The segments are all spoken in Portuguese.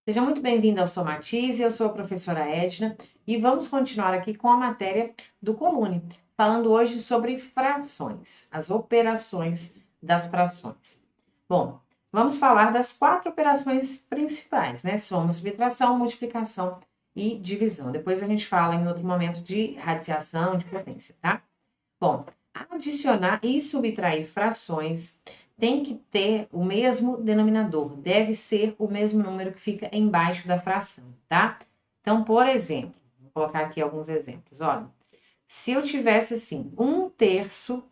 Seja muito bem-vindo ao Somatize, eu sou a professora Edna e vamos continuar aqui com a matéria do Colune, falando hoje sobre frações, as operações das frações. Bom, vamos falar das 4 operações principais, né? Soma, subtração, multiplicação e divisão. Depois a gente fala em outro momento de radiciação, de potência, tá? Bom, adicionar e subtrair frações tem que ter o mesmo denominador, deve ser o mesmo número que fica embaixo da fração, tá? Então, por exemplo, vou colocar aqui alguns exemplos. Olha, se eu tivesse assim, 1/3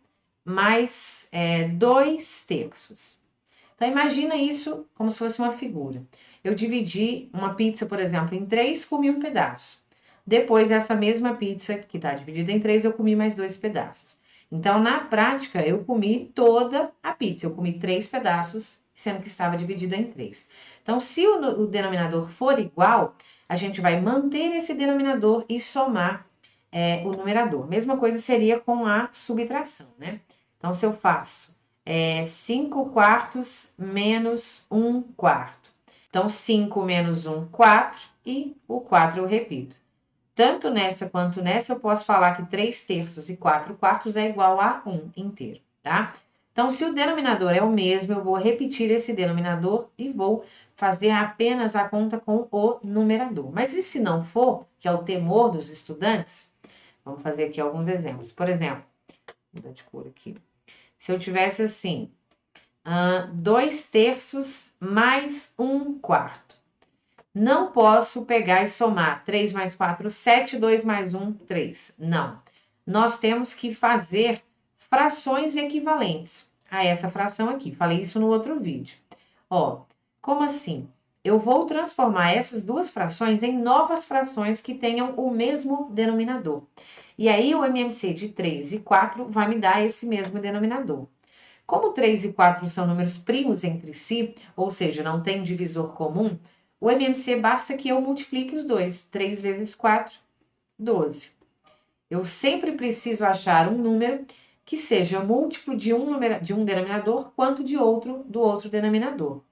mais 2/3. Então, imagina isso como se fosse uma figura. Eu dividi uma pizza, por exemplo, em 3, comi um pedaço. Depois, essa mesma pizza, que está dividida em 3, eu comi mais 2 pedaços. Então, na prática, eu comi toda a pizza. Eu comi 3 pedaços, sendo que estava dividida em 3. Então, se o denominador for igual, a gente vai manter esse denominador e somar o numerador. Mesma coisa seria com a subtração, né? Então, se eu faço 5/4 menos 1/4. Então, 5 menos 1, 4, e o 4 eu repito. Tanto nessa quanto nessa, eu posso falar que 3/3 e 4/4 é igual a 1 inteiro, tá? Então, se o denominador é o mesmo, eu vou repetir esse denominador e vou fazer apenas a conta com o numerador. Mas e se não for, que é o temor dos estudantes? Vamos fazer aqui alguns exemplos. Por exemplo, vou mudar de cor aqui. Se eu tivesse assim, 2/3 mais 1/4. Não posso pegar e somar 3 mais 4, 7, 2 mais 1, 3. Não. Nós temos que fazer frações equivalentes a essa fração aqui. Falei isso no outro vídeo. Ó, como assim? Eu vou transformar essas duas frações em novas frações que tenham o mesmo denominador. E aí o MMC de 3 e 4 vai me dar esse mesmo denominador. Como 3 e 4 são números primos entre si, ou seja, não tem divisor comum, o MMC basta que eu multiplique os dois. 3 vezes 4, 12. Eu sempre preciso achar um número que seja múltiplo de um denominador quanto do outro denominador.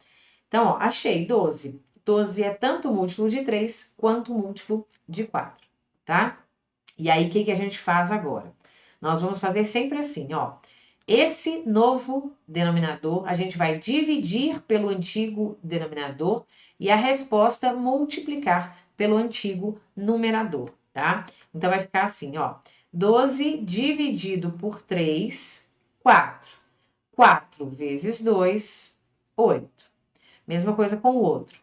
Então, ó, achei 12. 12 é tanto múltiplo de 3 quanto múltiplo de 4, tá? E aí, o que a gente faz agora? Nós vamos fazer sempre assim, ó. Esse novo denominador, a gente vai dividir pelo antigo denominador e a resposta multiplicar pelo antigo numerador, tá? Então, vai ficar assim, ó. 12 dividido por 3, 4. 4 vezes 2, 8. Mesma coisa com o outro.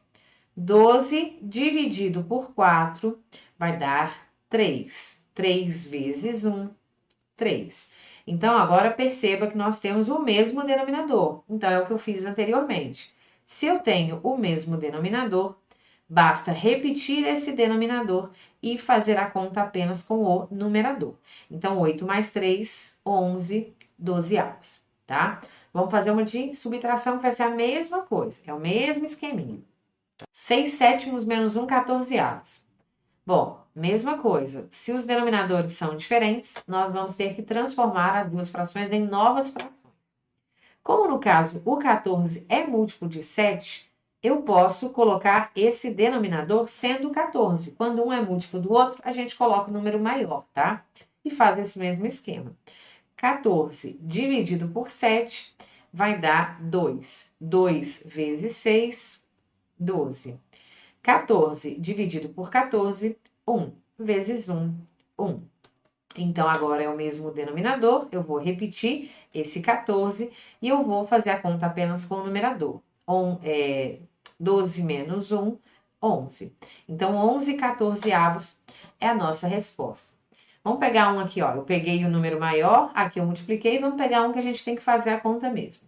12 dividido por 4 vai dar 3. 3 vezes 1, 3. Então, agora perceba que nós temos o mesmo denominador. Então, é o que eu fiz anteriormente. Se eu tenho o mesmo denominador, basta repetir esse denominador e fazer a conta apenas com o numerador. Então, 8 mais 3, 11, 12 avos, tá? Vamos fazer uma de subtração que vai ser a mesma coisa, é o mesmo esqueminha. 6 sétimos menos 1, 14 avos. Bom, mesma coisa. Se os denominadores são diferentes, nós vamos ter que transformar as duas frações em novas frações. Como no caso o 14 é múltiplo de 7, eu posso colocar esse denominador sendo 14. Quando um é múltiplo do outro, a gente coloca o número maior, tá? E faz esse mesmo esquema. 14 dividido por 7 vai dar 2. 2 vezes 6, 12. 14 dividido por 14, 1 vezes 1, 1. Então, agora é o mesmo denominador, eu vou repetir esse 14 e eu vou fazer a conta apenas com o numerador. 12 menos 1, 11. Então, 11 14avos é a nossa resposta. Vamos pegar um aqui, ó. Eu peguei o número maior, aqui eu multipliquei, vamos pegar um que a gente tem que fazer a conta mesmo,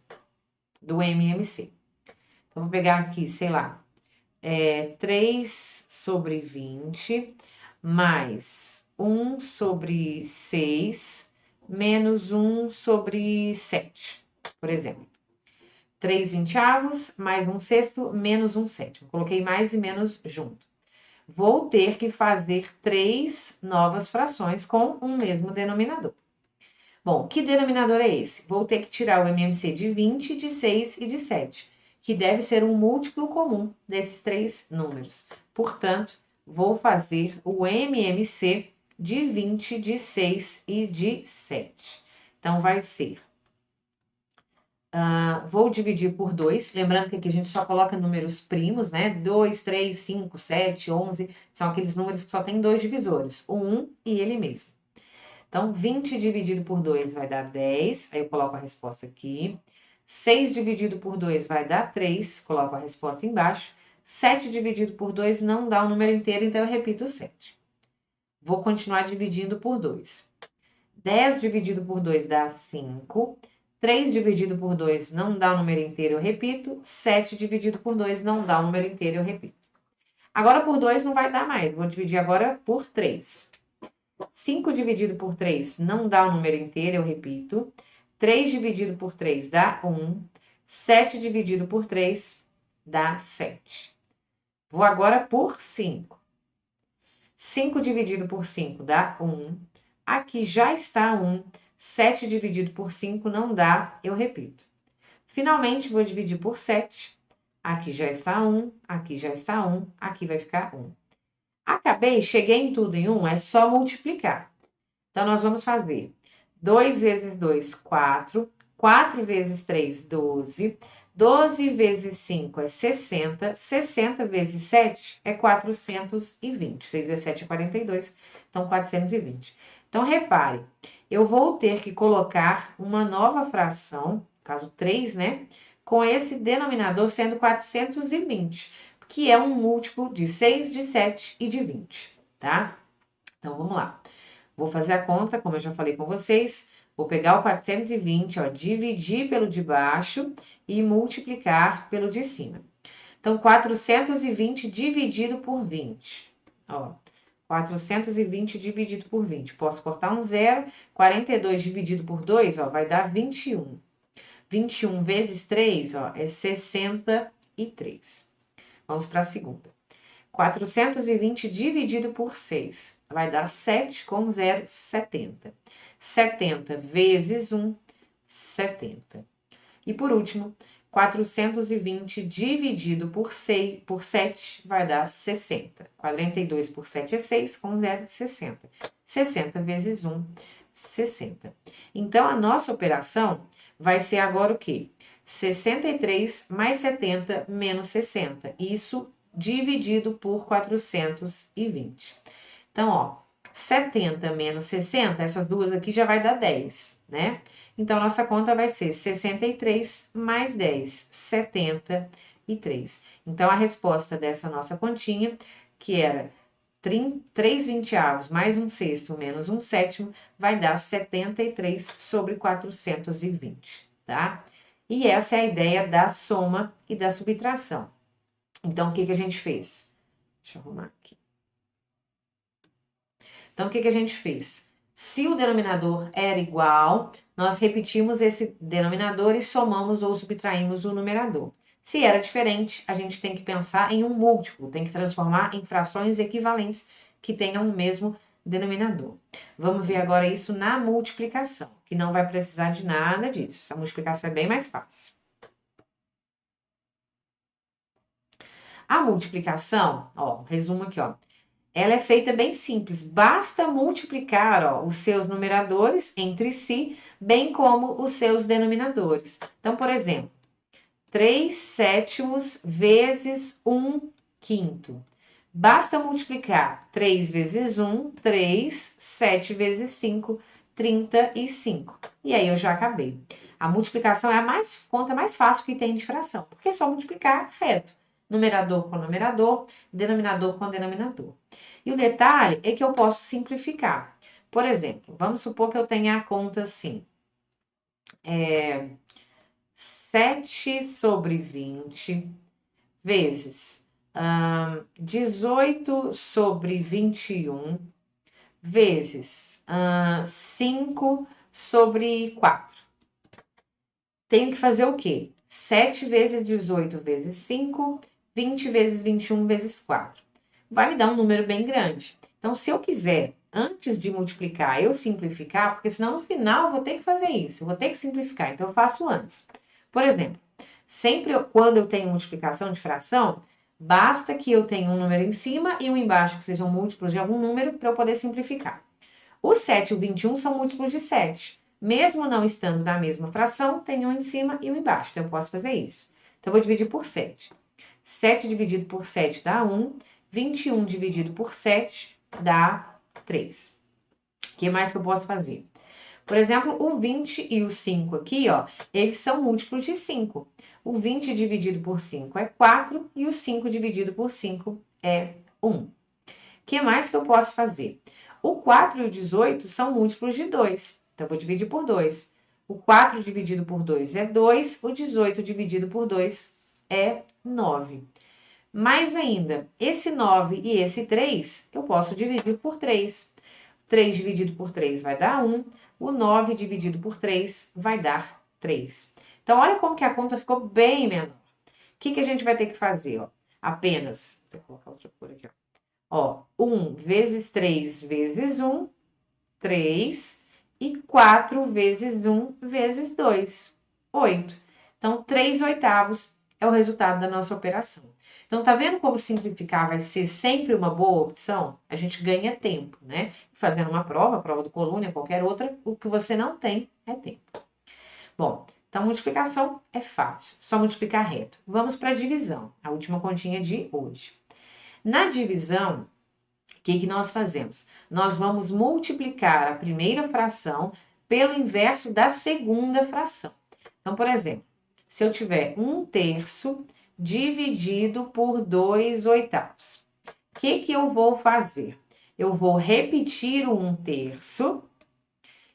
do MMC. Então, vou pegar aqui, sei lá, 3 sobre 20, mais 1 sobre 6, menos 1 sobre 7, por exemplo. 3 vinteavos, mais 1 sexto, menos 1 sétimo. Coloquei mais e menos junto. Vou ter que fazer 3 novas frações com um mesmo denominador. Bom, que denominador é esse? Vou ter que tirar o MMC de 20, de 6 e de 7. que deve ser um múltiplo comum desses 3 números. Portanto, vou fazer o MMC de 20, de 6 e de 7. Então, vai ser... vou dividir por 2, lembrando que aqui a gente só coloca números primos, né? 2, 3, 5, 7, 11, são aqueles números que só tem 2 divisores, o 1 e ele mesmo. Então, 20 dividido por 2 vai dar 10, aí eu coloco a resposta aqui. 6 dividido por 2 vai dar 3, coloco a resposta embaixo. 7 dividido por 2 não dá o número inteiro, então eu repito 7. Vou continuar dividindo por 2. 10 dividido por 2 dá 5. 3 dividido por 2 não dá o número inteiro, eu repito. 7 dividido por 2 não dá o número inteiro, eu repito. Agora por 2 não vai dar mais, vou dividir agora por 3. 5 dividido por 3 não dá o número inteiro, eu repito. 3 dividido por 3 dá 1. 7 dividido por 3 dá 7. Vou agora por 5. 5 dividido por 5 dá 1. Aqui já está 1. 7 dividido por 5 não dá, eu repito. Finalmente, vou dividir por 7. Aqui já está 1, aqui já está 1, aqui vai ficar 1. Acabei, cheguei em tudo em 1, é só multiplicar. Então, nós vamos fazer 2 vezes 2, 4. 4 vezes 3, 12. 12 vezes 5 é 60. 60 vezes 7 é 420. 6 vezes 7 é 42. Então, 420. Então, repare, eu vou ter que colocar uma nova fração, caso 3, né? Com esse denominador sendo 420, que é um múltiplo de 6, de 7 e de 20, tá? Então, vamos lá. Vou fazer a conta, como eu já falei com vocês. Vou pegar o 420, ó, dividir pelo de baixo e multiplicar pelo de cima. Então, 420 dividido por 20. Ó, 420 dividido por 20. Posso cortar um zero. 42 dividido por 2, ó, vai dar 21. 21 vezes 3, ó, é 63. Vamos para a segunda. 420 dividido por 6 vai dar 7 com 0, 70. 70 vezes 1, 70. E por último, 420 dividido por 7 vai dar 60. 42 por 7 é 6, com 0, 60. 60 vezes 1, 60. Então, a nossa operação vai ser agora o quê? 63 mais 70 menos 60. Isso dividido por 420. Então, ó, 70 menos 60, essas duas aqui já vai dar 10, né? Então, nossa conta vai ser 63 mais 10, 73. Então, a resposta dessa nossa continha, que era 3 vinteavos mais 1/6 menos 1/7, vai dar 73 sobre 420, tá? E essa é a ideia da soma e da subtração. Então, o que a gente fez? Deixa eu arrumar aqui. Então, o que a gente fez? Se o denominador era igual, nós repetimos esse denominador e somamos ou subtraímos o numerador. Se era diferente, a gente tem que pensar em um múltiplo, tem que transformar em frações equivalentes que tenham o mesmo denominador. Vamos ver agora isso na multiplicação, que não vai precisar de nada disso. A multiplicação é bem mais fácil. A multiplicação, ó, resumo aqui, ó. Ela é feita bem simples, basta multiplicar, ó, os seus numeradores entre si, bem como os seus denominadores. Então, por exemplo, 3 sétimos vezes 1 quinto. Basta multiplicar 3 vezes 1, 3, 7 vezes 5, 35. E aí eu já acabei. A multiplicação é a conta mais fácil que tem de fração, porque é só multiplicar reto. Numerador com numerador, denominador com denominador. E o detalhe é que eu posso simplificar. Por exemplo, vamos supor que eu tenha a conta assim. 7 sobre 20 vezes 18 sobre 21 vezes 5 sobre 4. Tenho que fazer o quê? 7 vezes 18 vezes 5, 20 vezes 21 vezes 4. Vai me dar um número bem grande. Então, se eu quiser, antes de multiplicar, eu simplificar, porque senão no final eu vou ter que fazer isso, eu vou ter que simplificar. Então, eu faço antes. Por exemplo, Sempre quando eu tenho multiplicação de fração, basta que eu tenha um número em cima e um embaixo que sejam múltiplos de algum número para eu poder simplificar. O 7 e o 21 são múltiplos de 7. Mesmo não estando na mesma fração, tem um em cima e um embaixo. Então, eu posso fazer isso. Então, eu vou dividir por 7. 7 dividido por 7 dá 1. 21 dividido por 7 dá 3. O que mais que eu posso fazer? Por exemplo, o 20 e o 5 aqui, ó, eles são múltiplos de 5. O 20 dividido por 5 é 4 e o 5 dividido por 5 é 1. O que mais que eu posso fazer? O 4 e o 18 são múltiplos de 2. Então, eu vou dividir por 2. O 4 dividido por 2 é 2. O 18 dividido por 2 é 9. Mais ainda, esse 9 e esse 3, eu posso dividir por 3. 3 dividido por 3 vai dar 1. O 9 dividido por 3 vai dar 3. Então, olha como que a conta ficou bem menor. O que a gente vai ter que fazer? Ó? Apenas, vou colocar outra cor aqui, ó. 1 vezes 3 vezes 1, 3. E 4 vezes 1 vezes 2, 8. Então, 3 oitavos é o resultado da nossa operação. Então, tá vendo como simplificar vai ser sempre uma boa opção? A gente ganha tempo, né? Fazendo uma prova, a prova do Colônia, qualquer outra, o que você não tem é tempo. Bom, então multiplicação é fácil, só multiplicar reto. Vamos para a divisão, a última continha de hoje. Na divisão, o que nós fazemos? Nós vamos multiplicar a primeira fração pelo inverso da segunda fração. Então, por exemplo, se eu tiver 1/3 dividido por 2 oitavos, o que eu vou fazer? Eu vou repetir o 1/3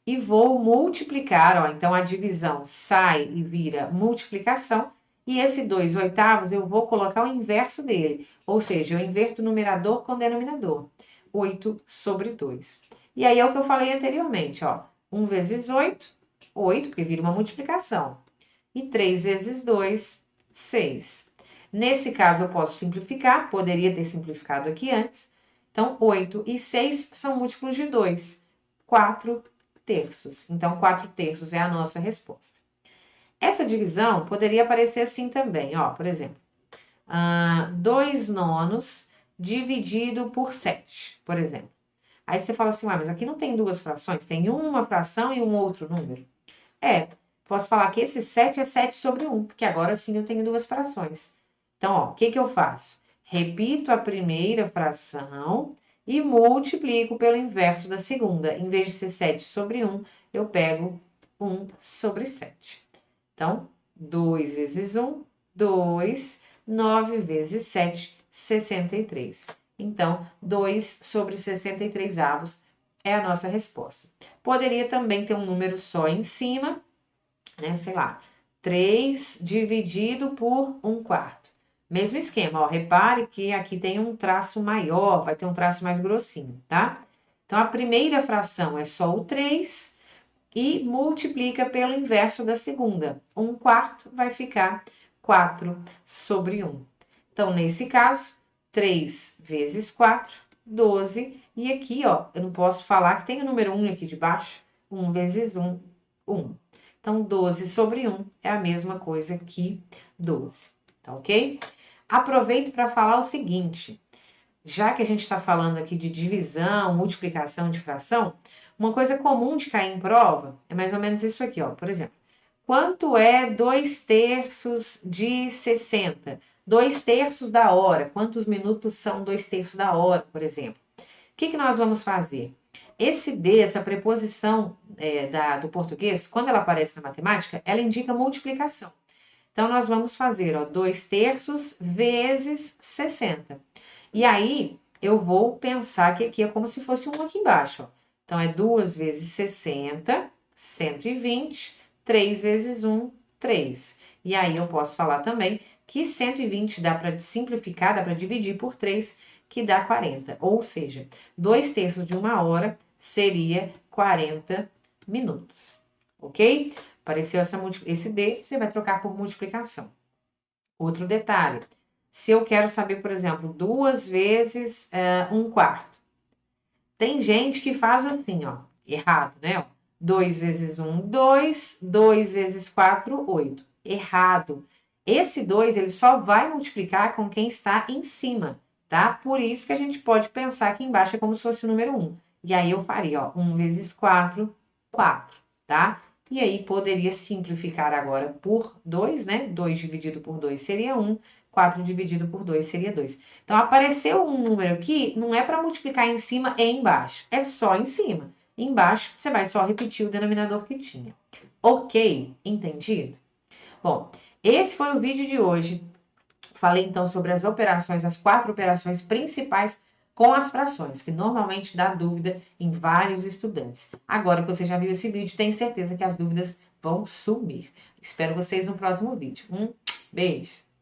e vou multiplicar, ó, então a divisão sai e vira multiplicação, e esse 2 oitavos eu vou colocar o inverso dele, ou seja, eu inverto o numerador com o denominador, 8 sobre 2. E aí é o que eu falei anteriormente, ó, 1 vezes 8, 8, porque vira uma multiplicação, e 3 vezes 2, 6. Nesse caso eu posso simplificar, poderia ter simplificado aqui antes, então 8 e 6 são múltiplos de 2, 4/3. Então, 4/3 é a nossa resposta. Essa divisão poderia aparecer assim também, ó, por exemplo, 2 nonos dividido por 7, por exemplo. Aí você fala assim, mas aqui não tem duas frações, tem uma fração e um outro número. Posso falar que esse 7 é 7 sobre 1, porque agora sim eu tenho duas frações. Então, ó, o que eu faço? Repito a primeira fração e multiplico pelo inverso da segunda. Em vez de ser 7 sobre 1, eu pego 1 sobre 7. Então, 2 vezes 1, 2. 9 vezes 7, 63. Então, 2 sobre 63 avos é a nossa resposta. Poderia também ter um número só em cima, né? Sei lá, 3 dividido por 1/4. Mesmo esquema, ó, repare que aqui tem um traço maior, vai ter um traço mais grossinho, tá? Então, a primeira fração é só o 3 e multiplica pelo inverso da segunda. 1/4 vai ficar 4 sobre 1. Então, nesse caso, 3 vezes 4, 12. E aqui, ó, eu não posso falar que tem o número 1 aqui de baixo. 1 vezes 1, 1. Então, 12 sobre 1 é a mesma coisa que 12, tá ok? Aproveito para falar o seguinte, já que a gente está falando aqui de divisão, multiplicação de fração, uma coisa comum de cair em prova é mais ou menos isso aqui, ó. Por exemplo, quanto é 2/3 de 60? 2/3 da hora. Quantos minutos são 2/3 da hora, por exemplo? O que nós vamos fazer? Esse D, essa preposição do português, quando ela aparece na matemática, ela indica multiplicação. Então, nós vamos fazer, ó, 2/3 vezes 60. E aí, eu vou pensar que aqui é como se fosse 1 aqui embaixo, ó. Então, é 2 vezes 60, 120, 3 vezes 1, 3. E aí, eu posso falar também que 120 dá para simplificar, dá para dividir por 3, que dá 40. Ou seja, 2/3 de 1 hora seria 40 minutos. Ok? Apareceu esse D, você vai trocar por multiplicação. Outro detalhe, se eu quero saber, por exemplo, 2 vezes 1/4. Tem gente que faz assim, ó, errado, né? 2 vezes 1, 2, 2 vezes 4, 8. Errado. Esse 2, ele só vai multiplicar com quem está em cima, tá? Por isso que a gente pode pensar que embaixo é como se fosse o número 1. E aí eu faria, ó, 1 vezes 4, 4, tá? E aí poderia simplificar agora por 2, né? 2 dividido por 2 seria 1, 4 dividido por 2 seria 2. Então, apareceu um número aqui, não é para multiplicar em cima e embaixo, é só em cima. Embaixo, você vai só repetir o denominador que tinha. Ok? Entendido? Bom, esse foi o vídeo de hoje. Falei então sobre as operações, as 4 operações principais com as frações, que normalmente dá dúvida em vários estudantes. Agora que você já viu esse vídeo, tenho certeza que as dúvidas vão sumir. Espero vocês no próximo vídeo. Beijo!